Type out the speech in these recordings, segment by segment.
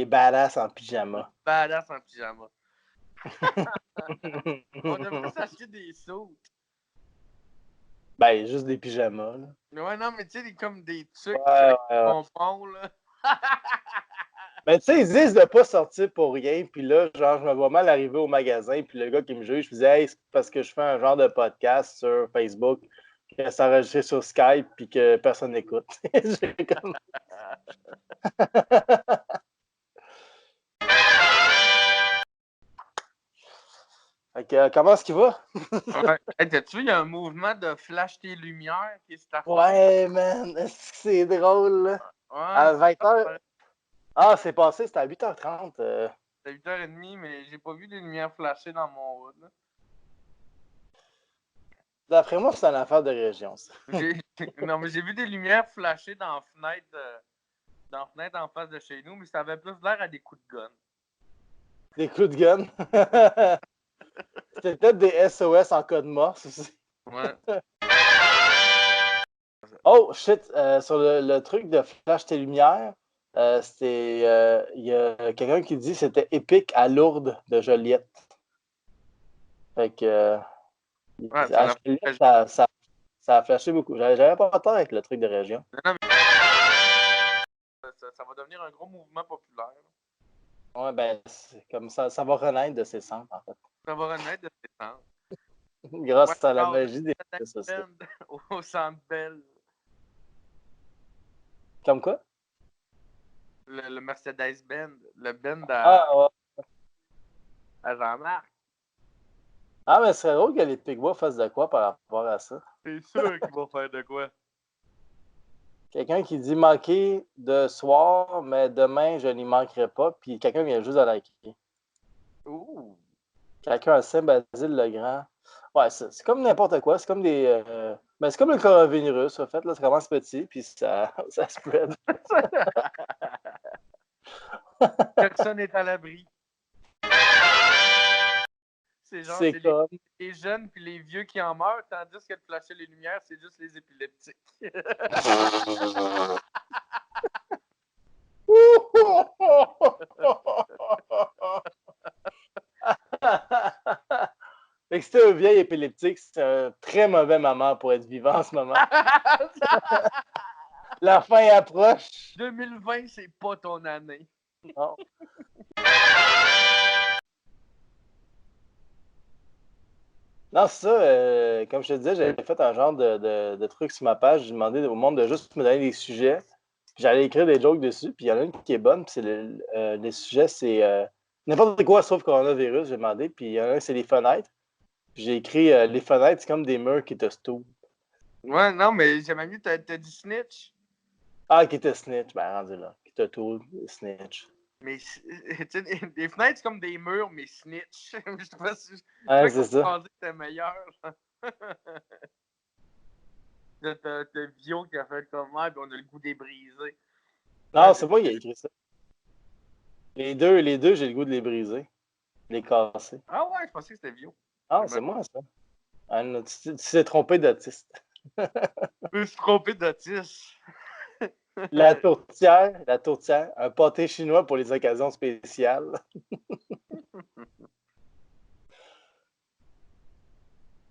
badass en pyjama. Badass en pyjama. On devrait s'acheter des sauts. Ben, juste des pyjamas, là. Ouais, non, mais tu sais, comme des trucs Ouais. pompons, là. Mais tu sais, ils disent de pas sortir pour rien, puis là, genre, je me vois mal arriver au magasin, puis le gars qui me juge, je me disais, hey, c'est parce que je fais un genre de podcast sur Facebook, que c'est enregistré sur Skype, puis que personne n'écoute. J'ai comme... Fait que, comment est-ce qu'il va? Ouais. Hey, t'as-tu vu, il y a un mouvement de flash tes lumières qui est affaire? Ouais, man, est-ce que c'est drôle, là? Ouais, À 20h. Ah, c'est passé, c'était à 8h30. C'est 8h30, mais j'ai pas vu des lumières flasher dans mon hood, là. D'après moi, c'est une affaire de région, ça. Non, mais j'ai vu des lumières flasher dans la fenêtre en face de chez nous, mais ça avait plus l'air à des coups de gun. Des coups de gun. C'était peut-être des SOS en cas de morse aussi. Ouais. Oh, shit, sur le truc de flash tes lumières, il y a quelqu'un qui dit que c'était épique à Lourdes de Joliette. Fait que, Ouais, à Joliette, ça a flashé beaucoup. J'avais pas tort avec le truc de région. Non, mais ça va devenir un gros mouvement populaire. Ouais, ben, c'est comme ça va renaître de ses cendres, en fait. Ça va renaître de ses cendres. Grâce à la magie des réseaux sociaux. Au Centre Bell. Comme quoi? Le Mercedes-Benz. Le Benz Ah, ouais. à Jean-Marc. Ah, mais ce serait drôle que les Pigbois fassent de quoi par rapport à ça. C'est sûr qu'il va faire de quoi. Quelqu'un qui dit manquer de soir, mais demain, je n'y manquerai pas. Puis quelqu'un vient juste de liker. Ouh. Quelqu'un à Saint-Basile le Grand. Ouais, c'est comme n'importe quoi. C'est comme des. Ben, c'est comme le coronavirus, en fait. Là, ça commence petit, puis ça spread. Personne n'est à l'abri. C'est genre, C'est comme. les jeunes puis les vieux qui en meurent, tandis que de flasher les lumières, c'est juste les épileptiques. Fait que si t'es un vieil épileptique, c'est un très mauvais moment pour être vivant en ce moment. La fin approche. 2020, c'est pas ton année. Non. Non, c'est ça. Comme je te disais, j'avais fait un genre de truc sur ma page. J'ai demandé au monde de juste me donner des sujets. Puis j'allais écrire des jokes dessus. Puis il y en a une qui est bonne. Puis c'est le sujet, c'est n'importe quoi sauf coronavirus. J'ai demandé. Puis il y en a un, c'est les fenêtres. Puis j'ai écrit les fenêtres, c'est comme des murs qui te stoppent. Ouais, non, mais j'aimais mieux, t'as dit snitch. Ah, qui te snitch. Ben, rendu là. Qui te tourne, snitch. Mais, tu sais, des fenêtres, c'est comme des murs, mais snitch. Je sais pas si. Ouais, c'est ça. Je pensais que c'était meilleur. T'as Vio qui a fait comme moi, puis on a le goût des brisés. Non, c'est moi qui ai écrit ça. Les deux, j'ai le goût de les briser. Les casser. Ah ouais, je pensais que c'était Vio. Ah, c'est moi, ça. Ah, non, tu t'es trompé d'autiste. Je me suis trompé d'autiste. La tourtière, un pâté chinois pour les occasions spéciales.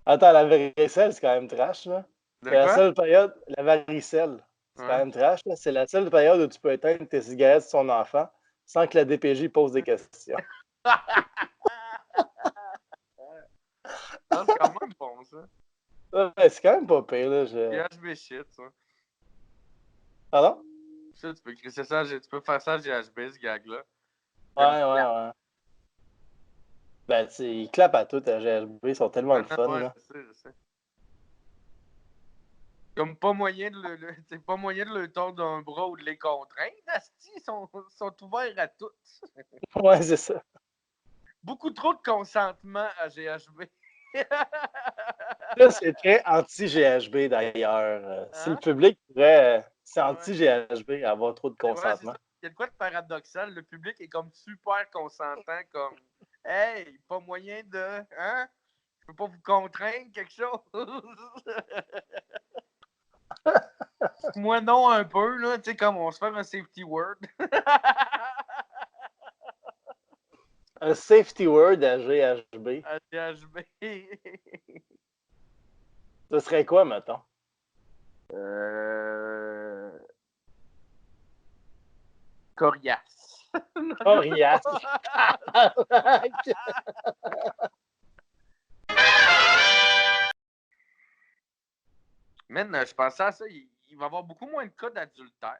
Attends, la varicelle, c'est quand même trash, là. De C'est la quoi? seule période, la varicelle, c'est Ouais. quand même trash, là. C'est la seule période où tu peux éteindre tes cigarettes sur son enfant sans que la DPJ pose des questions. C'est quand même bon, ça. Ouais, c'est quand même pas pire, là. GHB shit, ça. Pardon? Ça, tu peux écrire ça, tu peux faire ça à GHB, ce gag-là. Ouais. Ben, tu sais, ils clapent à tout à GHB, ils sont tellement le fun, Ouais, là. je sais. Comme pas moyen de c'est pas moyen de le tordre d'un bras ou de les contraindre. Asti, ils sont ouverts à tout. Ouais, c'est ça. Beaucoup trop de consentement à GHB. Là, c'est très anti-GHB d'ailleurs. Si le Hein? public pourrait. C'est Ouais. anti-GHB, avoir trop de Ouais, c'est consentement. ça. Il y a de quoi de paradoxal. Le public est comme super consentant, comme hey, pas moyen de. Hein? Je peux pas vous contraindre quelque chose. Moi non un peu, là, tu sais, comme on se fait un safety word. Un safety word à GHB. À GHB. Ce serait quoi, mettons? Coriace. Coriace. Man, je pensais à ça, il va y avoir beaucoup moins de cas d'adultère.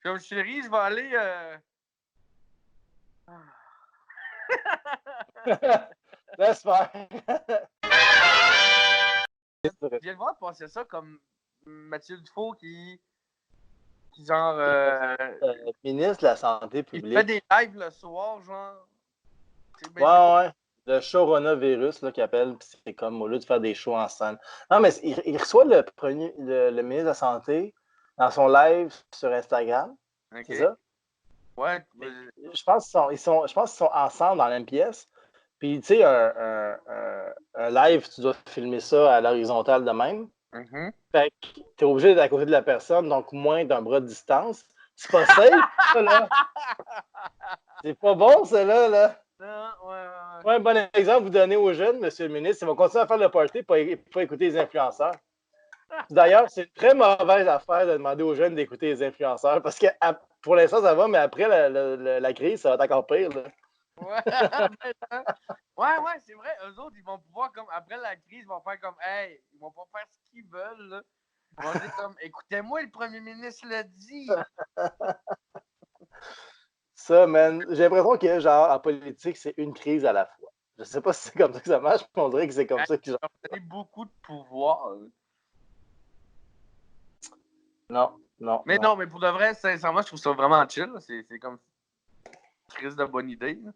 Comme chérie, je vais aller. Laisse faire. Je viens de voir passer ça comme Mathieu Dufault qui genre. Ministre de la Santé Il publique. fait des lives le soir, genre. Ouais. Le coronavirus, là, qu'il appelle, puis c'est comme au lieu de faire des shows en salle. Non, mais il reçoit le ministre de la Santé dans son live sur Instagram. Okay. C'est ça? Ouais. Je pense qu'ils sont ensemble dans la même pièce. Puis, tu sais, un live, tu dois filmer ça à l'horizontale de même. Mm-hmm. Fait que t'es obligé d'être à côté de la personne, donc moins d'un bras de distance. C'est pas safe, ça, là. C'est pas bon, ça, là. Ouais, un bon exemple, vous donnez aux jeunes, monsieur le ministre, ils vont continuer à faire le party pour écouter les influenceurs. D'ailleurs, c'est une très mauvaise affaire de demander aux jeunes d'écouter les influenceurs parce que pour l'instant, ça va, mais après la crise, ça va être encore pire. Là. Ouais, c'est vrai. Eux autres, ils vont pouvoir, comme après la crise, ils vont faire comme, hey, ils vont pas faire ce qu'ils veulent. Là. Ils vont dire comme, écoutez-moi, le premier ministre l'a dit. Ça, man, j'ai l'impression que, genre, en politique, c'est une crise à la fois. Je sais pas si c'est comme ça que ça marche, mais on dirait que c'est comme ça qu'ils ont donné beaucoup de pouvoir. Non. Mais non, mais pour de vrai, sincèrement, je trouve ça vraiment chill. C'est comme une crise de bonne idée. Là.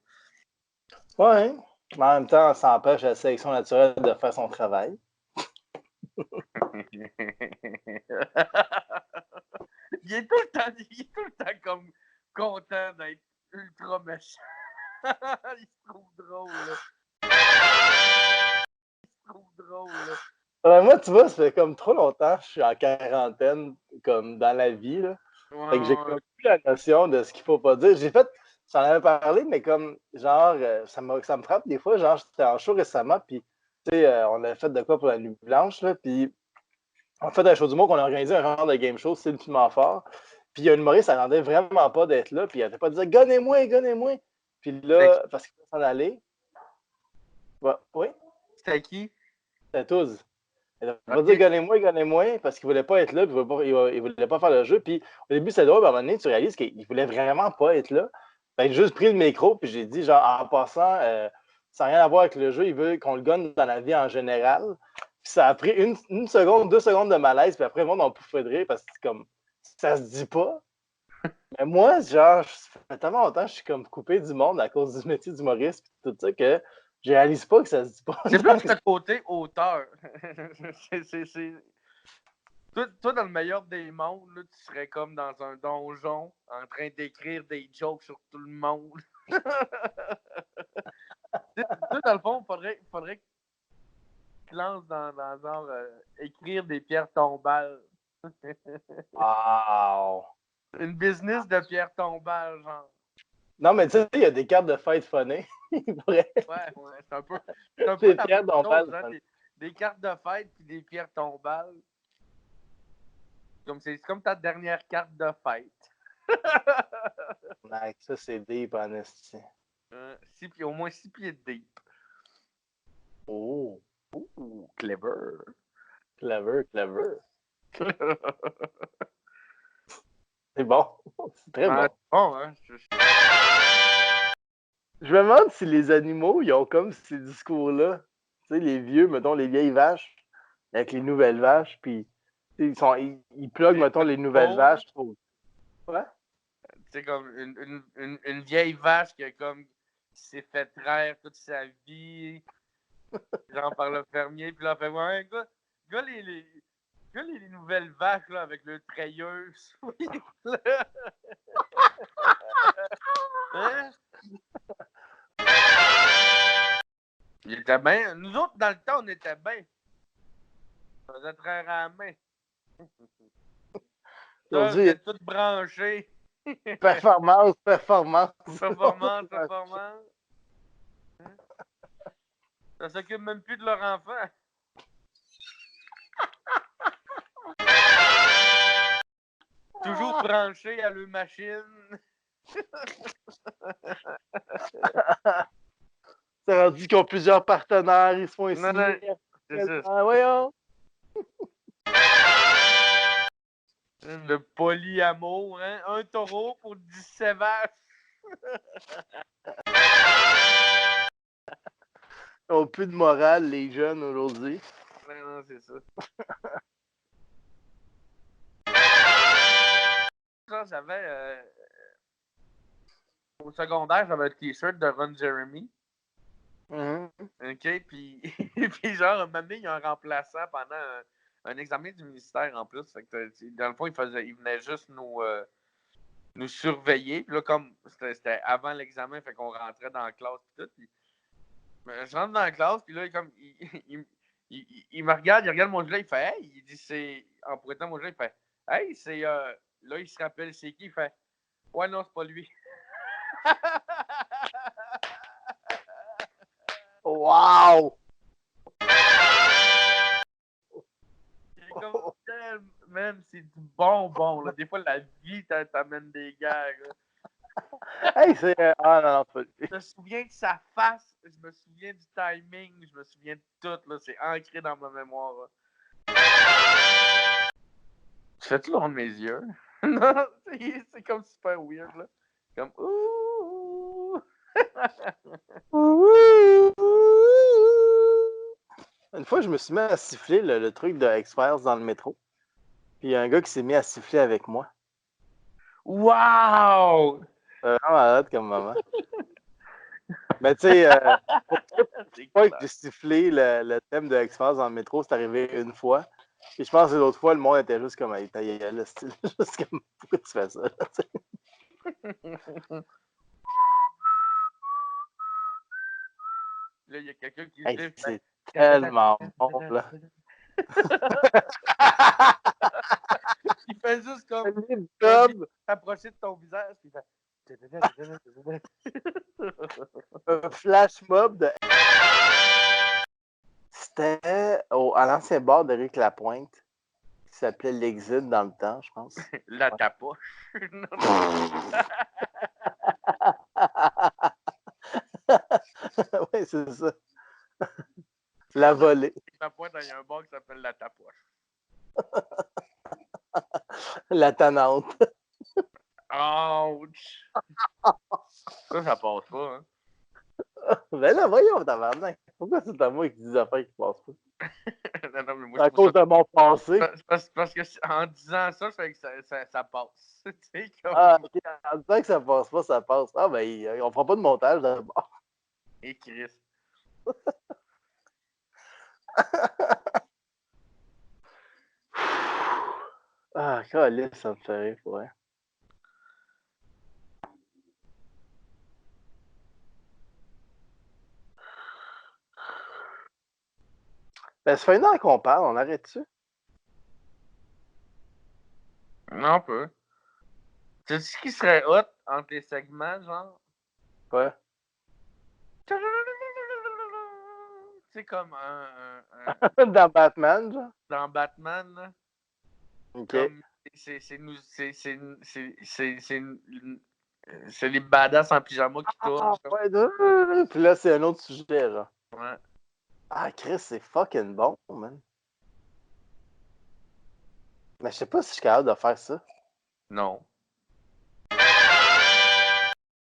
Ouais, mais en même temps, ça empêche la sélection naturelle de faire son travail. il est tout le temps comme content d'être ultra méchant. il se trouve drôle, là. Moi, tu vois, ça fait comme trop longtemps que je suis en quarantaine, comme dans la vie, là. Fait que j'ai comme plus la notion de ce qu'il faut pas dire. J'en avais parlé, mais comme, genre, ça me frappe des fois, genre, j'étais en show récemment, puis, tu sais, on avait fait de quoi pour la Nuit Blanche, là, puis on a fait un show d'humour qu'on a organisé un genre de game show, c'est le piment fort. Puis il y a une humoriste, ça n'attendait vraiment pas d'être là, puis elle n'arrêtait pas de dire « Gonnez-moi! » Puis là, parce qu'il faut s'en aller. Ouais, oui? C'était qui? C'était tous. Elle n'a pas dit Gonnez-moi, parce qu'il ne voulait pas être là, puis il voulait pas faire le jeu. Puis au début, c'est drôle, mais à un moment donné, tu réalises qu'il voulait vraiment pas être là. J'ai juste pris le micro, puis j'ai dit, genre, en passant, ça n'a rien à voir avec le jeu, il veut qu'on le gagne dans la vie en général. Puis ça a pris une seconde, 2 secondes de malaise, puis après, le monde en pouffait de rire, parce que c'est comme, ça se dit pas. Mais moi, genre, ça fait tellement longtemps que je suis comme coupé du monde à cause du métier d'humoriste, puis tout ça, que je réalise pas que ça se dit pas. C'est plus le côté auteur. Toi, dans le meilleur des mondes, là, tu serais comme dans un donjon en train d'écrire des jokes sur tout le monde. Toi, dans le fond, faudrait que tu te lances dans genre écrire des pierres tombales. Wow! Une business de pierres tombales, genre. Non, mais tu sais, il y a des cartes de fête funnées. Ouais, c'est un peu des la pierres même chose, tombales. hein, des cartes de fête puis des pierres tombales. C'est comme ta dernière carte de fête. Ça, c'est deep, en esti. Au moins 6 pieds de deep. Oh! Clever. C'est bon. C'est très bon. Bon, hein? Je me demande si les animaux, ils ont comme ces discours-là. Tu sais, les vieux, mettons, les vieilles vaches, avec les nouvelles vaches, puis ils pluguent, mettons, les nouvelles vaches. Ouais? C'est comme une vieille vache qui s'est fait traire toute sa vie, genre par le fermier, puis là, elle fait ouais, gars les nouvelles vaches là, avec le treilleuse. Hein? Il était bien. Nous autres, dans le temps, on était bien. On faisait traire à la main. Vous Aujourd'hui, êtes tous branchés. performance. Performance. Hein? Ça s'occupe même plus de leur enfant. Toujours branchés à leur machine. C'est rendu qu'ils ont plusieurs partenaires, ils se font Non, signer. c'est ça. Ah, voyons. Le polyamour, hein? Un taureau pour 17 vaches. Ils n'ont plus de morale, les jeunes, aujourd'hui. Non, c'est ça. Ça, j'avais... au secondaire, j'avais un t-shirt de Ron Jeremy. OK, puis, puis genre, un moment donné, il y a un remplaçant pendant un examen du ministère en plus. Fait que, dans le fond, il venait juste nous surveiller. Puis là, comme c'était avant l'examen, fait qu'on rentrait dans la classe et tout. Puis, je rentre dans la classe, puis là, comme, il me regarde, il regarde mon gilet, il fait « Hey! » Il dit, c'est... En pointant mon gilet, il fait « Hey, c'est... Là, il se rappelle c'est qui, il fait « Ouais, non, c'est pas lui. » Wow! Comme, man, c'est du bonbon, là. Des fois, la vie t'amène des gars, là. Hey, c'est. Ah non, non, c'est pas lui. Je me souviens de sa face, je me souviens du timing, je me souviens de tout, là. C'est ancré dans ma mémoire, là. Tu fais-tu le rond de mes yeux? Non, c'est comme super weird, là. Comme, ouh! Une fois, je me suis mis à siffler le truc de X-Files dans le métro. Puis il y a un gars qui s'est mis à siffler avec moi. Wow! C'est vraiment malade comme moment. Mais tu sais, C'est fois que clair. j'ai sifflé le thème de X-Files dans le métro, c'est arrivé une fois. Puis je pense que l'autre fois, le monde était juste comme, hey, ta gueule, style. Juste comme, pourquoi tu fais ça? Là, tu sais? Là, il y a quelqu'un qui Hey, dit c'est tellement bon, là. il fait juste comme Bob, t'approcher de ton visage, puis il fait. un flash mob de. C'était à l'ancien bar de Rick Lapointe, qui s'appelait l'Exit dans le temps, je pense. La tapoche. Oui, c'est ça. La volée. La pointe, il y a un bar qui s'appelle La Tapoche. La tannante. Ouch! Ça passe pas, hein? Ben là, voyons, tabarnak. Pourquoi c'est à moi qui dis des affaires qui passent pas? Non, mais moi, À je trouve cause de mon passé. parce que en disant ça, je fais que ça passe. Tu sais, comme. Ah, ok. En disant que ça passe pas, ça passe. Ah, ben, on fera pas de montage d'abord. Et Chris. Ah, calisse, ça me fait rire, ouais. Ben, ça fait une heure qu'on parle, on arrête-tu? Non, peu. Tu sais ce qui serait hot entre les segments, genre? Ouais. Tu sais, comme Dans Batman, genre? dans Batman, là. Ok. Comme c'est les badass en pyjama qui tournent. Ah, ouais, puis là, c'est un autre sujet, genre. Ouais. Ah, Chris, c'est fucking bon, man. Mais je sais pas si je suis capable de faire ça. Non.